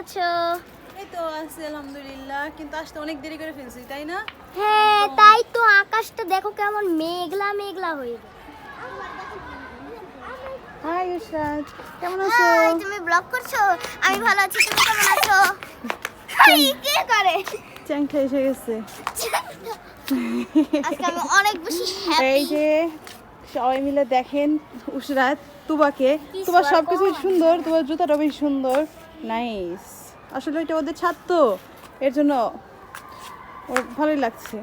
আছো? এই তো আছি আলহামদুলিল্লাহ, কিন্তু আসতে অনেক দেরি করে ফেলছি, তাই না? হ্যাঁ, তাই তো। আকাশটা দেখো কেমন মেঘলা মেঘলা হয়ে গেছে। হাই ইশরাত, কেমন আছো? হাই, তুমি ব্লগ করছো? আমি ভালো আছি, তুমি কেমন আছো? হাই, কে করে? চ্যাংটা এসে গেছে। আজকে আমি অনেক বেশি হ্যাপি। এই যে সবাই মিলে দেখেন উশরাত তুবাকে। কি তুবা সুন্দর সবকিছু কোন। সুন্দর, তোমার জুতাটা বেশ সুন্দর, নাইস। আসলে এটা ওদের ছাদ তো, এর জন্য ওর ভালোই লাগছে।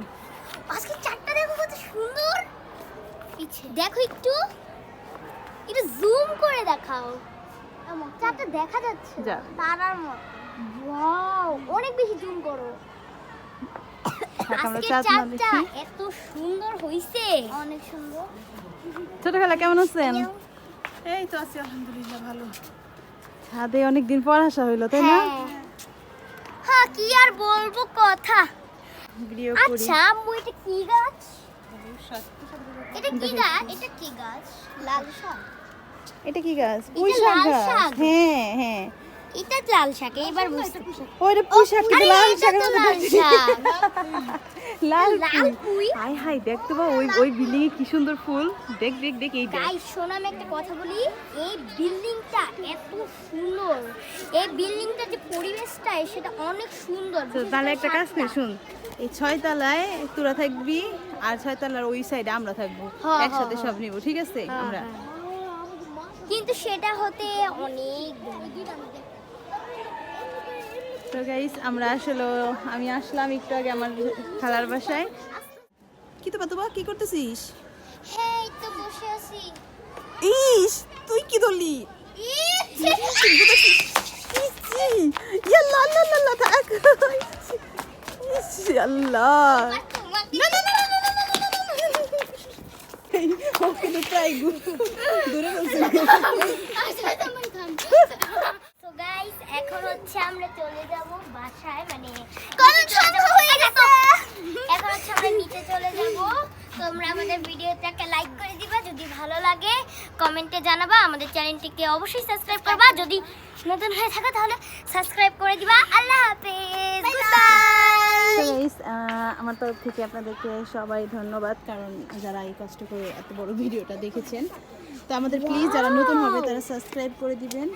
আজকে চারটা দেখো কত সুন্দর। পিছে দেখো একটু, এটা জুম করে দেখাও। এমন চারটা দেখা যাচ্ছে যা। তারার মতো। ওয়াও, অনেক বেশি জুম করো। আমরা আজকে চাঁদ না চাঁদটা দেখি। এত সুন্দর হইছে, অনেক সুন্দর। ছোট খালা কেমন আছেন? এই তো আছি আলহামদুলিল্লাহ ভালো। ছাদে অনেকদিন পর আসা হইলো, তাই না? হ্যাঁ, কি আর বলবো কথা। ভিডিও করি। আচ্ছা আম্মু, এটা কি গাছ? এটা কি গাছ? এটা কি গাছ? লাল শাক। এটা কি গাছ? এটা পুঁই শাক লাল গাছ। শাক। হ্যাঁ হ্যাঁ, এটা লাল শাক, এবার বুঝতে পারছি। ওইটা পুঁই শাক, কিন্তু আরে লাল এটা শাকের তো মতো লাল দেখতে। শাক। লাল লাল পুঁই। পুঁই। হাই হাই, দেখ তো বা ওই ওই বিল্ডিং এ কি সুন্দর ফুল। দেখ দেখ দেখ, এই দেখ। গাইস, শোনো আমি একটা কথা বলি। এই বিল্ডিংটা এত সুন্দর, এই বিল্ডিংটা যে পরিবেশটা সেটা অনেক সুন্দর। তো তাহলে একটা কাজ করি, শুন, এই 6 তলায় তোরা থাকবি আর 6 তলার ওই সাইডে আমরা থাকবো, হ্যাঁ, একসাথে হ্যাঁ, সব নিব, ঠিক আছে? আমরা কিন্তু সেটা হতে অনেক তো গাইস, আমরা আসলে আমি আসলাম একটু আগে আমার খালার বাসায়। কি তো বাতুবা, কি করতেছিস? হ্যাঁ, এই তো বসে আছি। ইস, তুই কি ধরলি? ইস, ইয়াল্লা আল্লাহ আল্লাহ, থাক। ইস, আল্লাহ। না না না না না না না। এই, ওকে তো ট্রাই দূরে বলছি। তো গাইস, এখন হচ্ছে আমরা চলে যাব বাসায়, মানে এখন হচ্ছে আমরা নিচে চলে যাব। তোমরা আমাদের ভিডিওটাকে লাইক করে দিবা, যদি ভালো লাগে কমেন্টে জানাবা, আমাদের চ্যানেলটিকে অবশ্যই সাবস্ক্রাইব করবা, যদি নতুন হয়ে থাকো তাহলে সাবস্ক্রাইব করে দিবা। আল্লাহ হাফেজ, গুড তো বাই। গাইস, আমার তরফ থেকে আপনাদেরকে সবাই ধন্যবাদ, কারণ যারা এই কষ্ট করে এত বড় ভিডিওটা দেখেছেন। তো আমাদের প্লিজ যারা নতুন হবে তারা সাবস্ক্রাইব করে দিবেন।